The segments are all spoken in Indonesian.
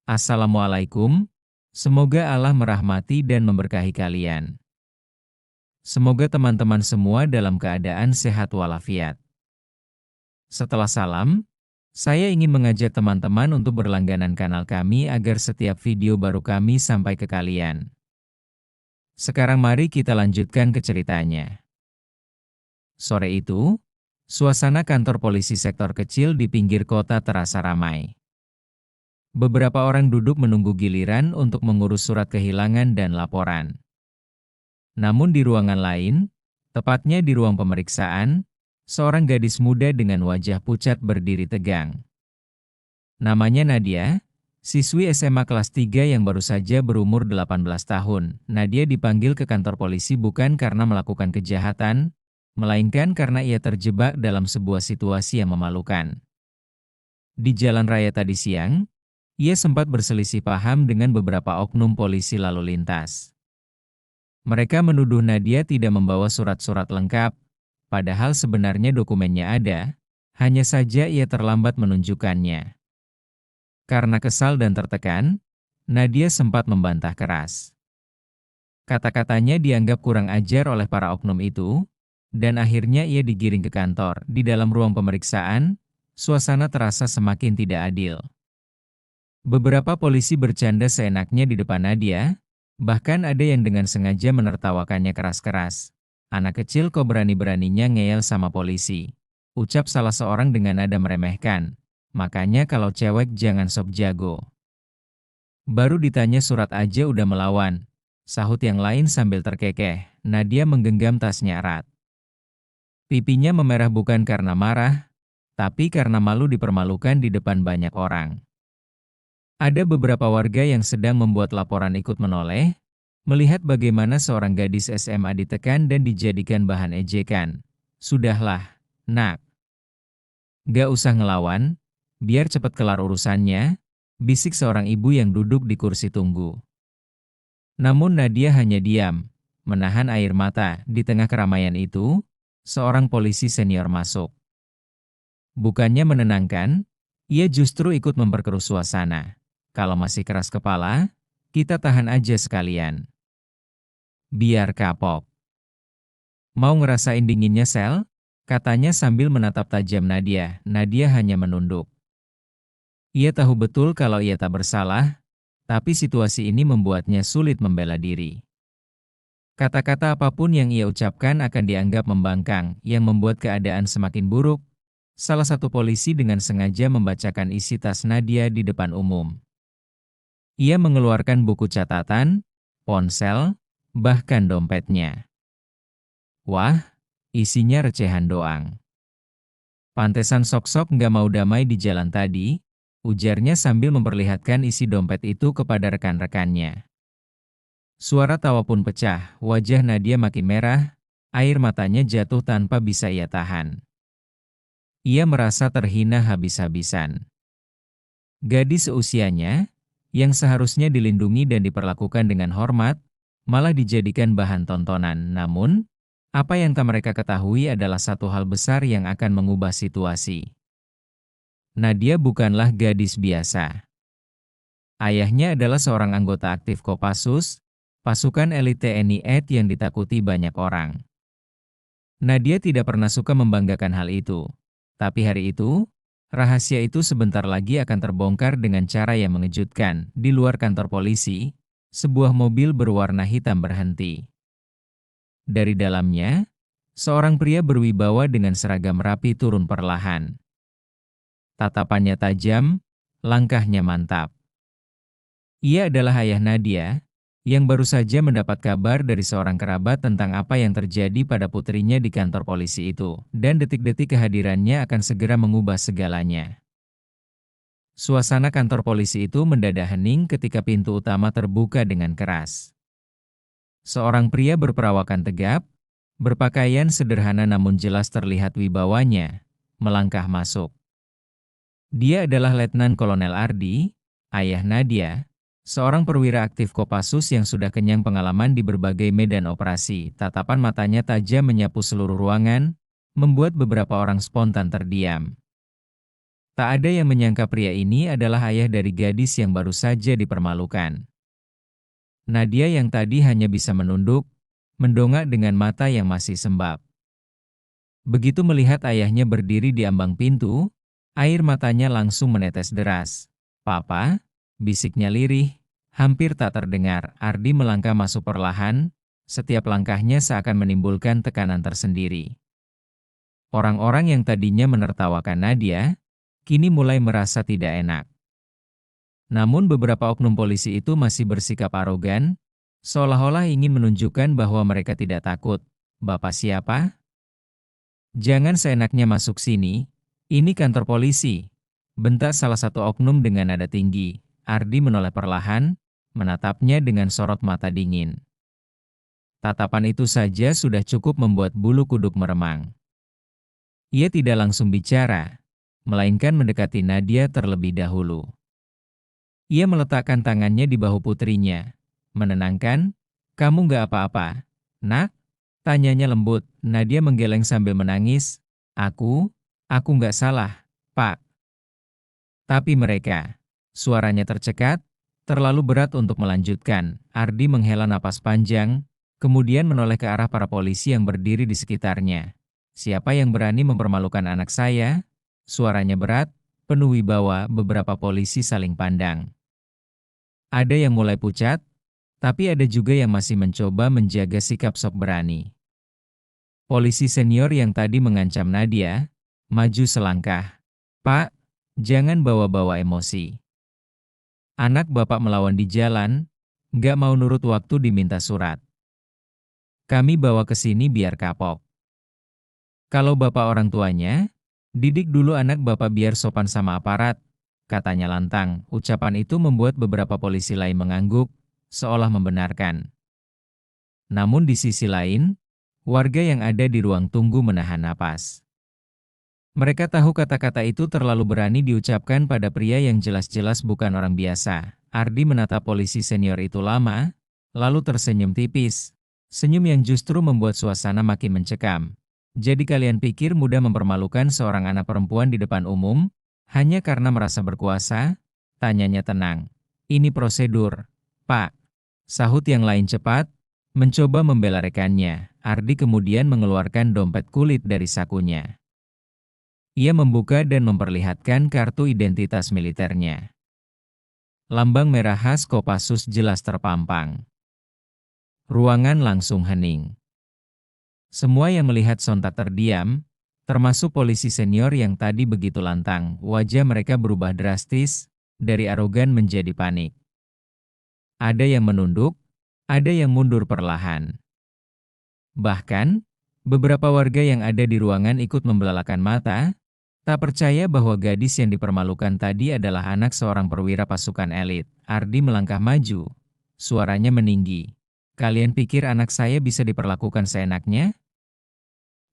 Assalamualaikum, semoga Allah merahmati dan memberkahi kalian. Semoga teman-teman semua dalam keadaan sehat walafiat. Setelah salam, saya ingin mengajak teman-teman untuk berlangganan kanal kami agar setiap video baru kami sampai ke kalian. Sekarang mari kita lanjutkan ke ceritanya. Sore itu, suasana kantor polisi sektor kecil di pinggir kota terasa ramai. Beberapa orang duduk menunggu giliran untuk mengurus surat kehilangan dan laporan. Namun di ruangan lain, tepatnya di ruang pemeriksaan, seorang gadis muda dengan wajah pucat berdiri tegang. Namanya Nadia, siswi SMA kelas 3 yang baru saja berumur 18 tahun. Nadia dipanggil ke kantor polisi bukan karena melakukan kejahatan, melainkan karena ia terjebak dalam sebuah situasi yang memalukan. Di jalan raya tadi siang, ia sempat berselisih paham dengan beberapa oknum polisi lalu lintas. Mereka menuduh Nadia tidak membawa surat-surat lengkap, padahal sebenarnya dokumennya ada, hanya saja ia terlambat menunjukkannya. Karena kesal dan tertekan, Nadia sempat membantah keras. Kata-katanya dianggap kurang ajar oleh para oknum itu, dan akhirnya ia digiring ke kantor. Di dalam ruang pemeriksaan, suasana terasa semakin tidak adil. Beberapa polisi bercanda seenaknya di depan Nadia, bahkan ada yang dengan sengaja menertawakannya keras-keras. "Anak kecil kok berani-beraninya ngeyel sama polisi?" ucap salah seorang dengan nada meremehkan. "Makanya kalau cewek jangan sok jago. Baru ditanya surat aja udah melawan," sahut yang lain sambil terkekeh. Nadia menggenggam tasnya erat. Pipinya memerah bukan karena marah, tapi karena malu dipermalukan di depan banyak orang. Ada beberapa warga yang sedang membuat laporan ikut menoleh, melihat bagaimana seorang gadis SMA ditekan dan dijadikan bahan ejekan. "Sudahlah, nak. Gak usah ngelawan, biar cepat kelar urusannya," bisik seorang ibu yang duduk di kursi tunggu. Namun Nadia hanya diam, menahan air mata. Di tengah keramaian itu, seorang polisi senior masuk. Bukannya menenangkan, ia justru ikut memperkeruh suasana. "Kalau masih keras kepala, kita tahan aja sekalian. Biar kapok. Mau ngerasain dinginnya sel?" katanya sambil menatap tajam Nadia. Nadia hanya menunduk. Ia tahu betul kalau ia tak bersalah, tapi situasi ini membuatnya sulit membela diri. Kata-kata apapun yang ia ucapkan akan dianggap membangkang, yang membuat keadaan semakin buruk. Salah satu polisi dengan sengaja membacakan isi tas Nadia di depan umum. Ia mengeluarkan buku catatan, ponsel, bahkan dompetnya. Wah, isinya recehan doang. "Pantesan sok-sok nggak mau damai di jalan tadi," ujarnya sambil memperlihatkan isi dompet itu kepada rekan-rekannya. Suara tawa pun pecah, wajah Nadia makin merah, air matanya jatuh tanpa bisa ia tahan. Ia merasa terhina habis-habisan. Gadis seusianya, yang seharusnya dilindungi dan diperlakukan dengan hormat, malah dijadikan bahan tontonan. Namun, apa yang tak mereka ketahui adalah satu hal besar yang akan mengubah situasi. Nadia bukanlah gadis biasa. Ayahnya adalah seorang anggota aktif Kopassus, pasukan elit TNI AD yang ditakuti banyak orang. Nadia tidak pernah suka membanggakan hal itu. Tapi hari itu, rahasia itu sebentar lagi akan terbongkar dengan cara yang mengejutkan. Di luar kantor polisi, sebuah mobil berwarna hitam berhenti. Dari dalamnya, seorang pria berwibawa dengan seragam rapi turun perlahan. Tatapannya tajam, langkahnya mantap. Ia adalah ayah Nadia, yang baru saja mendapat kabar dari seorang kerabat tentang apa yang terjadi pada putrinya di kantor polisi itu, dan detik-detik kehadirannya akan segera mengubah segalanya. Suasana kantor polisi itu mendadak hening ketika pintu utama terbuka dengan keras. Seorang pria berperawakan tegap, berpakaian sederhana namun jelas terlihat wibawanya, melangkah masuk. Dia adalah Letnan Kolonel Ardi, ayah Nadia, seorang perwira aktif Kopassus yang sudah kenyang pengalaman di berbagai medan operasi. Tatapan matanya tajam menyapu seluruh ruangan, membuat beberapa orang spontan terdiam. Tak ada yang menyangka pria ini adalah ayah dari gadis yang baru saja dipermalukan. Nadia yang tadi hanya bisa menunduk, mendongak dengan mata yang masih sembab. Begitu melihat ayahnya berdiri di ambang pintu, air matanya langsung menetes deras. "Papa?" bisiknya lirih, hampir tak terdengar. Ardi melangkah masuk perlahan, setiap langkahnya seakan menimbulkan tekanan tersendiri. Orang-orang yang tadinya menertawakan Nadia, kini mulai merasa tidak enak. Namun beberapa oknum polisi itu masih bersikap arogan, seolah-olah ingin menunjukkan bahwa mereka tidak takut. "Bapak siapa? Jangan seenaknya masuk sini, ini kantor polisi," bentak salah satu oknum dengan nada tinggi. Ardi menoleh perlahan, menatapnya dengan sorot mata dingin. Tatapan itu saja sudah cukup membuat bulu kuduk meremang. Ia tidak langsung bicara, melainkan mendekati Nadia terlebih dahulu. Ia meletakkan tangannya di bahu putrinya, menenangkan. "Kamu nggak apa-apa, Nak?" tanyanya lembut. Nadia menggeleng sambil menangis. Aku nggak salah, Pak." Tapi mereka, suaranya tercekat, terlalu berat untuk melanjutkan. Ardi menghela napas panjang, kemudian menoleh ke arah para polisi yang berdiri di sekitarnya. "Siapa yang berani mempermalukan anak saya?" Suaranya berat, penuh wibawa. Beberapa polisi saling pandang. Ada yang mulai pucat, tapi ada juga yang masih mencoba menjaga sikap sok berani. Polisi senior yang tadi mengancam Nadia, maju selangkah. "Pak, jangan bawa-bawa emosi. Anak Bapak melawan di jalan, nggak mau nurut waktu diminta surat. Kami bawa ke sini biar kapok. Kalau Bapak orang tuanya, didik dulu anak Bapak biar sopan sama aparat," katanya lantang. Ucapan itu membuat beberapa polisi lain mengangguk, seolah membenarkan. Namun di sisi lain, warga yang ada di ruang tunggu menahan napas. Mereka tahu kata-kata itu terlalu berani diucapkan pada pria yang jelas-jelas bukan orang biasa. Ardi menatap polisi senior itu lama, lalu tersenyum tipis. Senyum yang justru membuat suasana makin mencekam. "Jadi kalian pikir mudah mempermalukan seorang anak perempuan di depan umum, hanya karena merasa berkuasa?" tanyanya tenang. "Ini prosedur, Pak," sahut yang lain cepat, mencoba membela rekannya. Ardi kemudian mengeluarkan dompet kulit dari sakunya. Ia membuka dan memperlihatkan kartu identitas militernya. Lambang merah khas Kopassus jelas terpampang. Ruangan langsung hening. Semua yang melihat sontak terdiam, termasuk polisi senior yang tadi begitu lantang. Wajah mereka berubah drastis, dari arogan menjadi panik. Ada yang menunduk, ada yang mundur perlahan. Bahkan, beberapa warga yang ada di ruangan ikut membelalakan mata, tak percaya bahwa gadis yang dipermalukan tadi adalah anak seorang perwira pasukan elit. Ardi melangkah maju, suaranya meninggi. "Kalian pikir anak saya bisa diperlakukan seenaknya?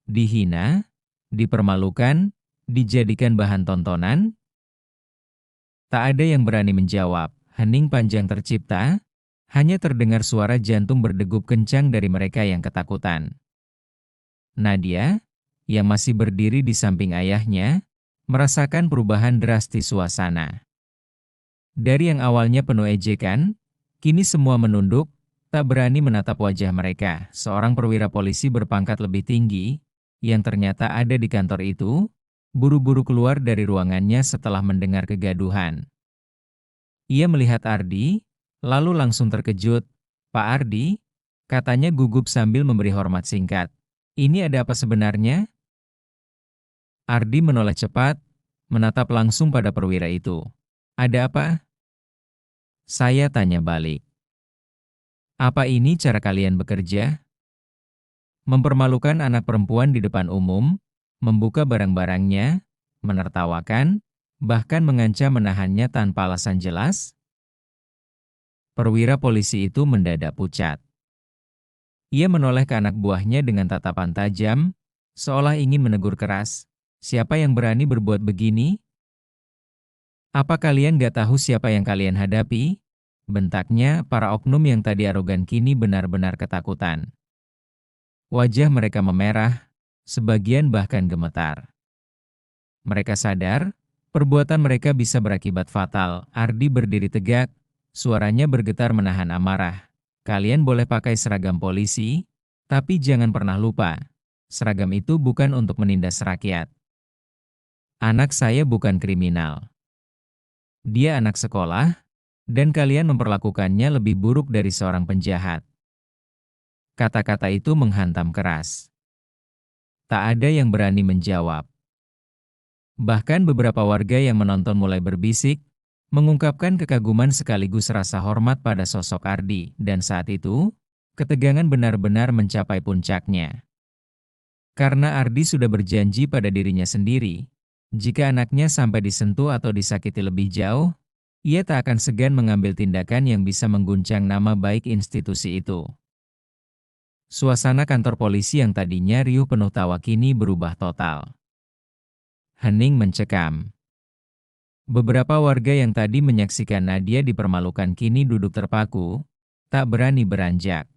Dihina, dipermalukan, dijadikan bahan tontonan?" Tak ada yang berani menjawab. Hening panjang tercipta, hanya terdengar suara jantung berdegup kencang dari mereka yang ketakutan. Nadia, yang masih berdiri di samping ayahnya, merasakan perubahan drastis suasana. Dari yang awalnya penuh ejekan, kini semua menunduk, tak berani menatap wajah mereka. Seorang perwira polisi berpangkat lebih tinggi, yang ternyata ada di kantor itu, buru-buru keluar dari ruangannya setelah mendengar kegaduhan. Ia melihat Ardi, lalu langsung terkejut. "Pak Ardi," katanya gugup sambil memberi hormat singkat. "Ini ada apa sebenarnya?" Ardi menoleh cepat, menatap langsung pada perwira itu. "Ada apa?" saya tanya balik. "Apa ini cara kalian bekerja? Mempermalukan anak perempuan di depan umum, membuka barang-barangnya, menertawakan, bahkan mengancam menahannya tanpa alasan jelas?" Perwira polisi itu mendadak pucat. Ia menoleh ke anak buahnya dengan tatapan tajam, seolah ingin menegur keras. "Siapa yang berani berbuat begini? Apa kalian gak tahu siapa yang kalian hadapi?" bentaknya. Para oknum yang tadi arogan kini benar-benar ketakutan. Wajah mereka memerah, sebagian bahkan gemetar. Mereka sadar Perbuatan mereka bisa berakibat fatal. Ardi berdiri tegak, suaranya bergetar menahan amarah. Kalian boleh pakai seragam polisi, tapi jangan pernah lupa, seragam itu bukan untuk menindas rakyat. Anak saya bukan kriminal. Dia anak sekolah, dan kalian memperlakukannya lebih buruk dari seorang penjahat. Kata-kata itu menghantam keras. Tak ada yang berani menjawab. Bahkan beberapa warga yang menonton mulai berbisik, mengungkapkan kekaguman sekaligus rasa hormat pada sosok Ardi, dan saat itu, ketegangan benar-benar mencapai puncaknya. Karena Ardi sudah berjanji pada dirinya sendiri, jika anaknya sampai disentuh atau disakiti lebih jauh, ia tak akan segan mengambil tindakan yang bisa mengguncang nama baik institusi itu. Suasana kantor polisi yang tadinya riuh penuh tawa kini berubah total. Hening mencekam. Beberapa warga yang tadi menyaksikan Nadia dipermalukan kini duduk terpaku, tak berani beranjak.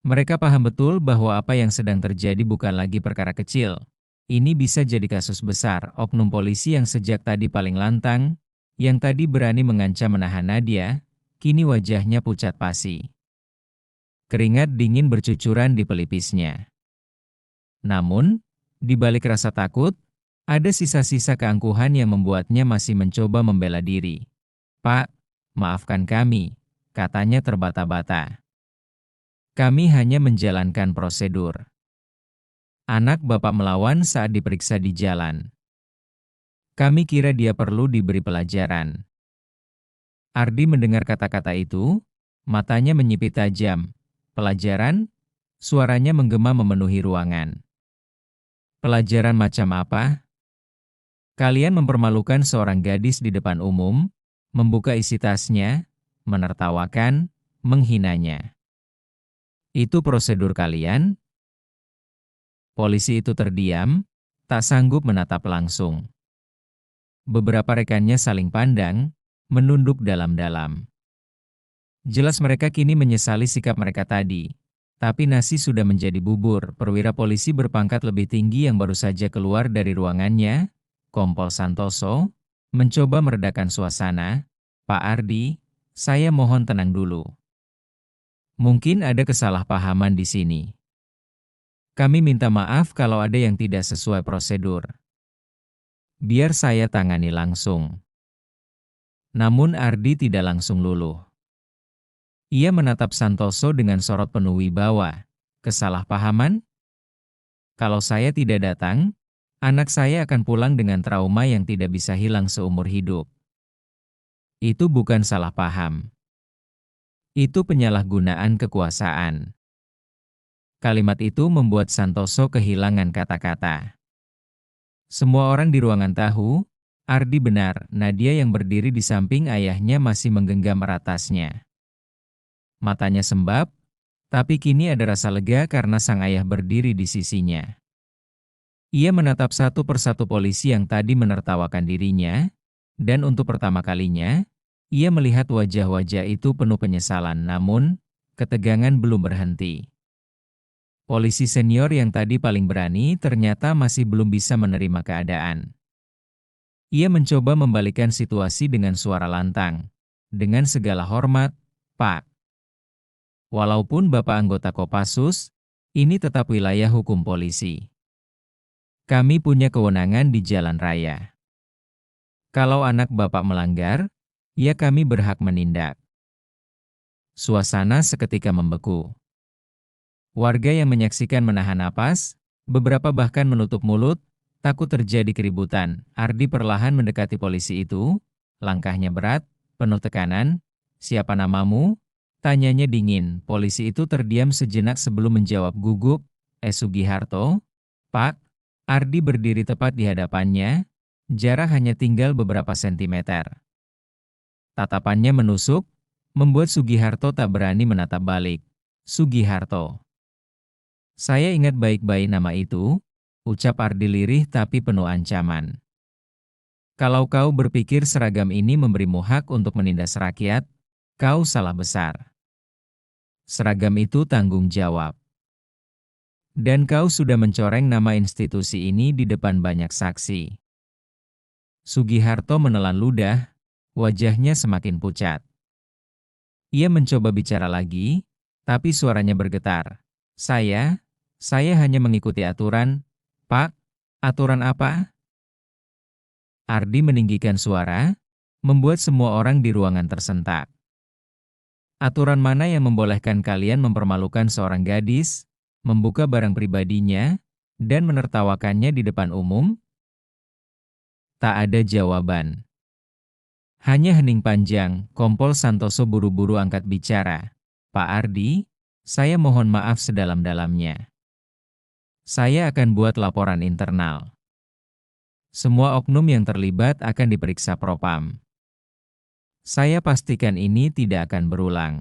Mereka paham betul bahwa apa yang sedang terjadi bukan lagi perkara kecil. Ini bisa jadi kasus besar. Oknum polisi yang sejak tadi paling lantang, yang tadi berani mengancam menahan Nadia, kini wajahnya pucat pasi. Keringat dingin bercucuran di pelipisnya. Namun, di balik rasa takut, ada sisa-sisa keangkuhan yang membuatnya masih mencoba membela diri. "Pak, maafkan kami," katanya terbata-bata. "Kami hanya menjalankan prosedur." Anak bapak melawan saat diperiksa di jalan. Kami kira dia perlu diberi pelajaran. Ardi mendengar kata-kata itu, matanya menyipit tajam. Pelajaran? Suaranya menggema memenuhi ruangan. Pelajaran macam apa? Kalian mempermalukan seorang gadis di depan umum, membuka isi tasnya, menertawakan, menghinanya. Itu prosedur kalian? Polisi itu terdiam, tak sanggup menatap langsung. Beberapa rekannya saling pandang, menunduk dalam-dalam. Jelas mereka kini menyesali sikap mereka tadi. Tapi nasi sudah menjadi bubur. Perwira polisi berpangkat lebih tinggi yang baru saja keluar dari ruangannya, Kompol Santoso, mencoba meredakan suasana. "Pak Ardi, saya mohon tenang dulu. Mungkin ada kesalahpahaman di sini. Kami minta maaf kalau ada yang tidak sesuai prosedur. Biar saya tangani langsung." Namun Ardi tidak langsung luluh. Ia menatap Santoso dengan sorot penuh wibawa. "Kesalahpahaman? Kalau saya tidak datang, anak saya akan pulang dengan trauma yang tidak bisa hilang seumur hidup. Itu bukan salah paham. Itu penyalahgunaan kekuasaan." Kalimat itu membuat Santoso kehilangan kata-kata. Semua orang di ruangan tahu, Ardi benar, Nadia yang berdiri di samping ayahnya masih menggenggam erat tasnya. Matanya sembab, tapi kini ada rasa lega karena sang ayah berdiri di sisinya. Ia menatap satu persatu polisi yang tadi menertawakan dirinya, dan untuk pertama kalinya, ia melihat wajah-wajah itu penuh penyesalan, namun ketegangan belum berhenti. Polisi senior yang tadi paling berani ternyata masih belum bisa menerima keadaan. Ia mencoba membalikkan situasi dengan suara lantang. "Dengan segala hormat, Pak. Walaupun Bapak anggota Kopassus, ini tetap wilayah hukum polisi. Kami punya kewenangan di jalan raya. Kalau anak Bapak melanggar, ya kami berhak menindak." Suasana seketika membeku. Warga yang menyaksikan menahan napas, beberapa bahkan menutup mulut, takut terjadi keributan. Ardi perlahan mendekati polisi itu, langkahnya berat, penuh tekanan. "Siapa namamu?" tanyanya dingin. Polisi itu terdiam sejenak sebelum menjawab gugup, "Sugiharto." "Pak." Ardi berdiri tepat di hadapannya, jarak hanya tinggal beberapa sentimeter. Tatapannya menusuk, membuat Sugiharto tak berani menatap balik. "Sugiharto." "Saya ingat baik-baik nama itu," ucap Ardi lirih tapi penuh ancaman. "Kalau kau berpikir seragam ini memberimu hak untuk menindas rakyat, kau salah besar. Seragam itu tanggung jawab. Dan kau sudah mencoreng nama institusi ini di depan banyak saksi. Sugiharto menelan ludah, wajahnya semakin pucat. Ia mencoba bicara lagi, tapi suaranya bergetar. Saya hanya mengikuti aturan, Pak. Aturan apa? Ardi meninggikan suara, membuat semua orang di ruangan tersentak. Aturan mana yang membolehkan kalian mempermalukan seorang gadis, membuka barang pribadinya, dan menertawakannya di depan umum? Tak ada jawaban. Hanya hening panjang. Kompol Santoso buru-buru angkat bicara. Pak Ardi, saya mohon maaf sedalam-dalamnya. Saya akan buat laporan internal. Semua oknum yang terlibat akan diperiksa Propam. Saya pastikan ini tidak akan berulang.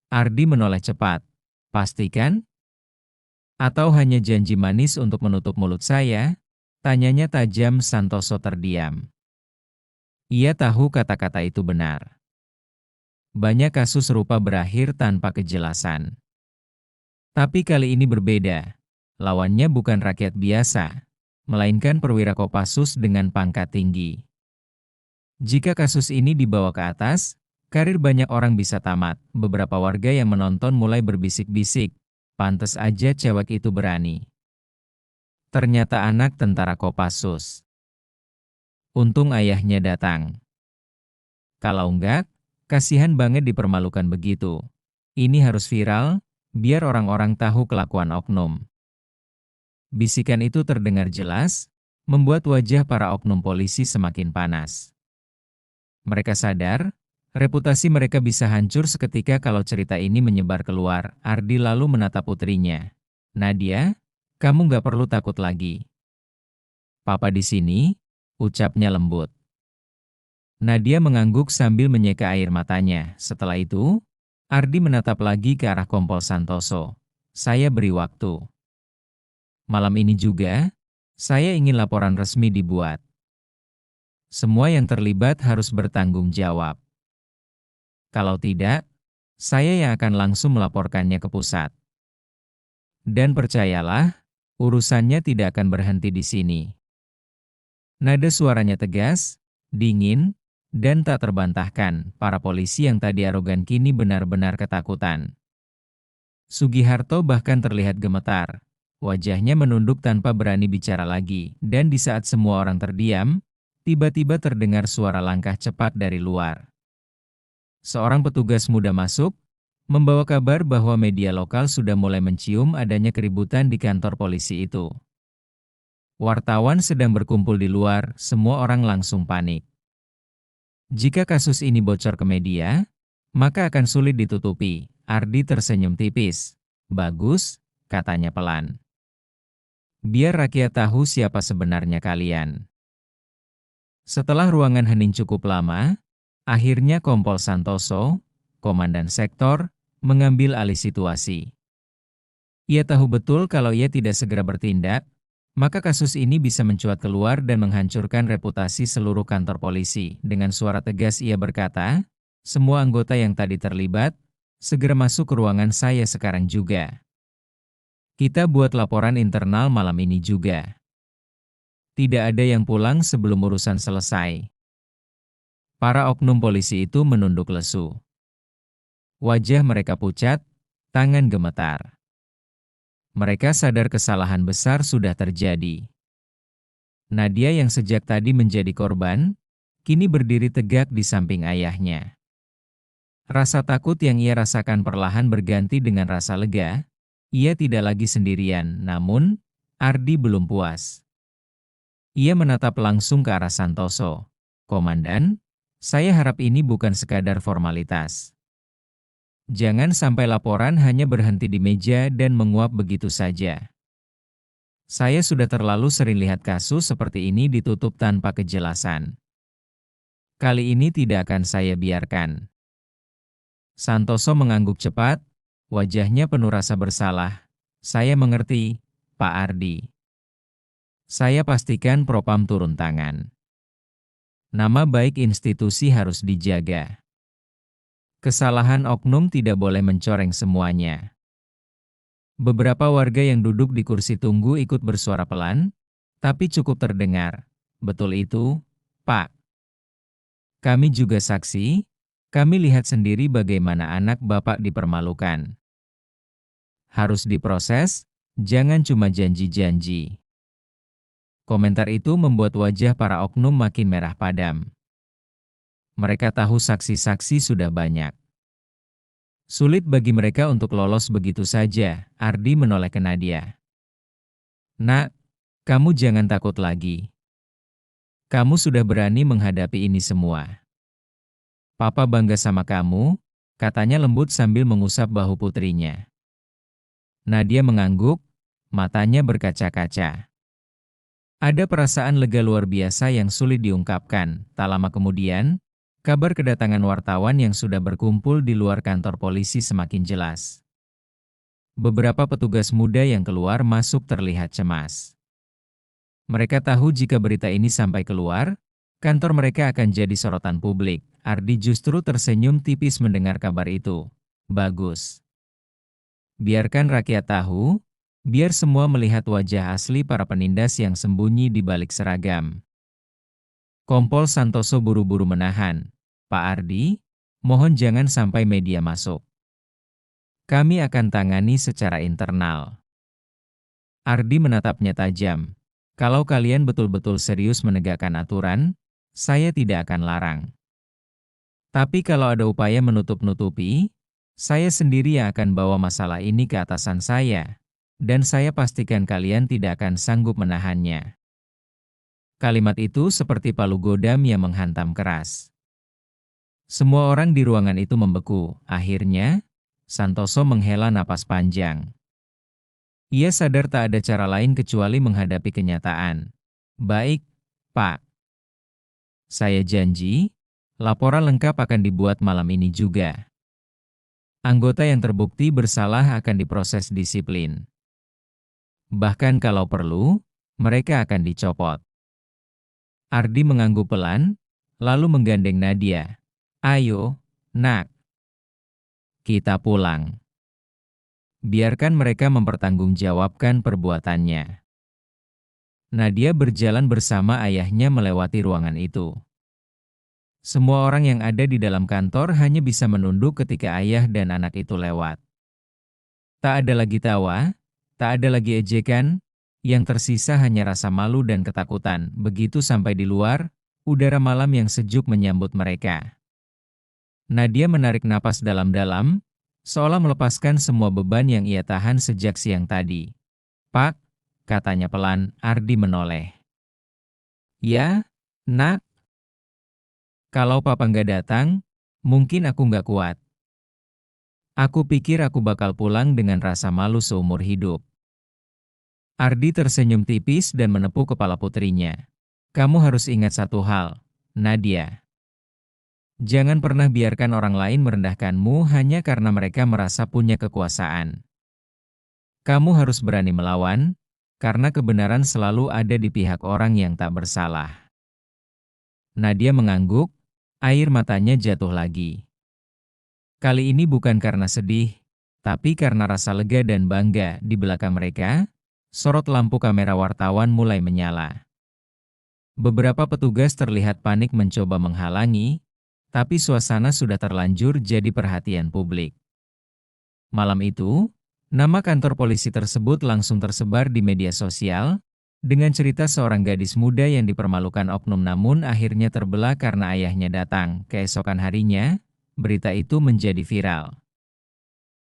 Ardi menoleh cepat. Pastikan? Atau hanya janji manis untuk menutup mulut saya? Tanyanya tajam. Santoso terdiam. Ia tahu kata-kata itu benar. Banyak kasus serupa berakhir tanpa kejelasan. Tapi kali ini berbeda. Lawannya bukan rakyat biasa, melainkan perwira Kopassus dengan pangkat tinggi. Jika kasus ini dibawa ke atas, karir banyak orang bisa tamat. Beberapa warga yang menonton mulai berbisik-bisik, pantes aja cewek itu berani. Ternyata anak tentara Kopassus. Untung ayahnya datang. Kalau enggak, kasihan banget dipermalukan begitu. Ini harus viral, biar orang-orang tahu kelakuan oknum. Bisikan itu terdengar jelas, membuat wajah para oknum polisi semakin panas. Mereka sadar, reputasi mereka bisa hancur seketika kalau cerita ini menyebar keluar. Ardi lalu menatap putrinya. Nadia, kamu gak perlu takut lagi. Papa di sini, ucapnya lembut. Nadia mengangguk sambil menyeka air matanya. Setelah itu, Ardi menatap lagi ke arah Kompol Santoso. Saya beri waktu. Malam ini juga, saya ingin laporan resmi dibuat. Semua yang terlibat harus bertanggung jawab. Kalau tidak, saya yang akan langsung melaporkannya ke pusat. Dan percayalah, urusannya tidak akan berhenti di sini. Nada suaranya tegas, dingin, dan tak terbantahkan. Para polisi yang tadi arogan kini benar-benar ketakutan. Sugiharto bahkan terlihat gemetar. Wajahnya menunduk tanpa berani bicara lagi. Dan di saat semua orang terdiam, tiba-tiba terdengar suara langkah cepat dari luar. Seorang petugas muda masuk, membawa kabar bahwa media lokal sudah mulai mencium adanya keributan di kantor polisi itu. Wartawan sedang berkumpul di luar, semua orang langsung panik. Jika kasus ini bocor ke media, maka akan sulit ditutupi. Ardi tersenyum tipis. Bagus, katanya pelan. Biar rakyat tahu siapa sebenarnya kalian. Setelah ruangan hening cukup lama, akhirnya Kompol Santoso, komandan sektor, mengambil alih situasi. Ia tahu betul kalau ia tidak segera bertindak, maka kasus ini bisa mencuat keluar dan menghancurkan reputasi seluruh kantor polisi. Dengan suara tegas ia berkata, semua anggota yang tadi terlibat, segera masuk ke ruangan saya sekarang juga. Kita buat laporan internal malam ini juga. Tidak ada yang pulang sebelum urusan selesai. Para oknum polisi itu menunduk lesu. Wajah mereka pucat, tangan gemetar. Mereka sadar kesalahan besar sudah terjadi. Nadia yang sejak tadi menjadi korban, kini berdiri tegak di samping ayahnya. Rasa takut yang ia rasakan perlahan berganti dengan rasa lega. Ia tidak lagi sendirian, namun Ardi belum puas. Ia menatap langsung ke arah Santoso. Komandan, saya harap ini bukan sekadar formalitas. Jangan sampai laporan hanya berhenti di meja dan menguap begitu saja. Saya sudah terlalu sering lihat kasus seperti ini ditutup tanpa kejelasan. Kali ini tidak akan saya biarkan. Santoso mengangguk cepat, wajahnya penuh rasa bersalah. Saya mengerti, Pak Ardi. Saya pastikan Propam turun tangan. Nama baik institusi harus dijaga. Kesalahan oknum tidak boleh mencoreng semuanya. Beberapa warga yang duduk di kursi tunggu ikut bersuara pelan, tapi cukup terdengar. Betul itu, Pak. Kami juga saksi, kami lihat sendiri bagaimana anak Bapak dipermalukan. Harus diproses, jangan cuma janji-janji. Komentar itu membuat wajah para oknum makin merah padam. Mereka tahu saksi-saksi sudah banyak. Sulit bagi mereka untuk lolos begitu saja. Ardi menoleh ke Nadia. Nak, kamu jangan takut lagi. Kamu sudah berani menghadapi ini semua. Papa bangga sama kamu, katanya lembut sambil mengusap bahu putrinya. Nadia mengangguk, matanya berkaca-kaca. Ada perasaan lega luar biasa yang sulit diungkapkan. Tak lama kemudian, kabar kedatangan wartawan yang sudah berkumpul di luar kantor polisi semakin jelas. Beberapa petugas muda yang keluar masuk terlihat cemas. Mereka tahu jika berita ini sampai keluar, kantor mereka akan jadi sorotan publik. Ardi justru tersenyum tipis mendengar kabar itu. Bagus. Biarkan rakyat tahu, biar semua melihat wajah asli para penindas yang sembunyi di balik seragam. Kompol Santoso buru-buru menahan. Pak Ardi, mohon jangan sampai media masuk. Kami akan tangani secara internal. Ardi menatapnya tajam. Kalau kalian betul-betul serius menegakkan aturan, saya tidak akan larang. Tapi kalau ada upaya menutup-nutupi, saya sendiri yang akan bawa masalah ini ke atasan saya. Dan saya pastikan kalian tidak akan sanggup menahannya. Kalimat itu seperti palu godam yang menghantam keras. Semua orang di ruangan itu membeku. Akhirnya, Santoso menghela napas panjang. Ia sadar tak ada cara lain kecuali menghadapi kenyataan. Baik, Pak. Saya janji, laporan lengkap akan dibuat malam ini juga. Anggota yang terbukti bersalah akan diproses disiplin. Bahkan kalau perlu, mereka akan dicopot. Ardi mengangguk pelan, lalu menggandeng Nadia. Ayo, nak. Kita pulang. Biarkan mereka mempertanggungjawabkan perbuatannya. Nadia berjalan bersama ayahnya melewati ruangan itu. Semua orang yang ada di dalam kantor hanya bisa menunduk ketika ayah dan anak itu lewat. Tak ada lagi tawa, tak ada lagi ejekan, yang tersisa hanya rasa malu dan ketakutan. Begitu sampai di luar, udara malam yang sejuk menyambut mereka. Nadia menarik napas dalam-dalam, seolah melepaskan semua beban yang ia tahan sejak siang tadi. Pak, katanya pelan. Ardi menoleh. Ya, nak. Kalau papa nggak datang, mungkin aku nggak kuat. Aku pikir aku bakal pulang dengan rasa malu seumur hidup. Ardi tersenyum tipis dan menepuk kepala putrinya. Kamu harus ingat satu hal, Nadia. Jangan pernah biarkan orang lain merendahkanmu hanya karena mereka merasa punya kekuasaan. Kamu harus berani melawan, karena kebenaran selalu ada di pihak orang yang tak bersalah. Nadia mengangguk, air matanya jatuh lagi. Kali ini bukan karena sedih, tapi karena rasa lega dan bangga. Di belakang mereka, sorot lampu kamera wartawan mulai menyala. Beberapa petugas terlihat panik mencoba menghalangi, tapi suasana sudah terlanjur jadi perhatian publik. Malam itu, nama kantor polisi tersebut langsung tersebar di media sosial, dengan cerita seorang gadis muda yang dipermalukan oknum namun akhirnya terbelah karena ayahnya datang. Keesokan harinya, berita itu menjadi viral.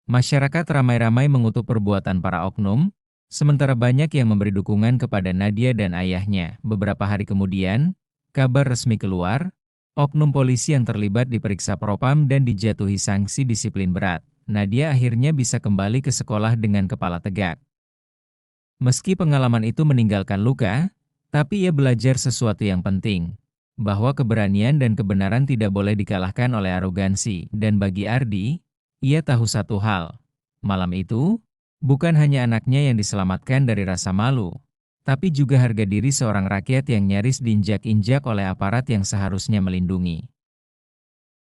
Masyarakat ramai-ramai mengutuk perbuatan para oknum, sementara banyak yang memberi dukungan kepada Nadia dan ayahnya. Beberapa hari kemudian, kabar resmi keluar, oknum polisi yang terlibat diperiksa Propam dan dijatuhi sanksi disiplin berat. Nadia akhirnya bisa kembali ke sekolah dengan kepala tegak. Meski pengalaman itu meninggalkan luka, tapi ia belajar sesuatu yang penting, bahwa keberanian dan kebenaran tidak boleh dikalahkan oleh arogansi. Dan bagi Ardi, ia tahu satu hal. Malam itu, bukan hanya anaknya yang diselamatkan dari rasa malu, tapi juga harga diri seorang rakyat yang nyaris diinjak-injak oleh aparat yang seharusnya melindungi.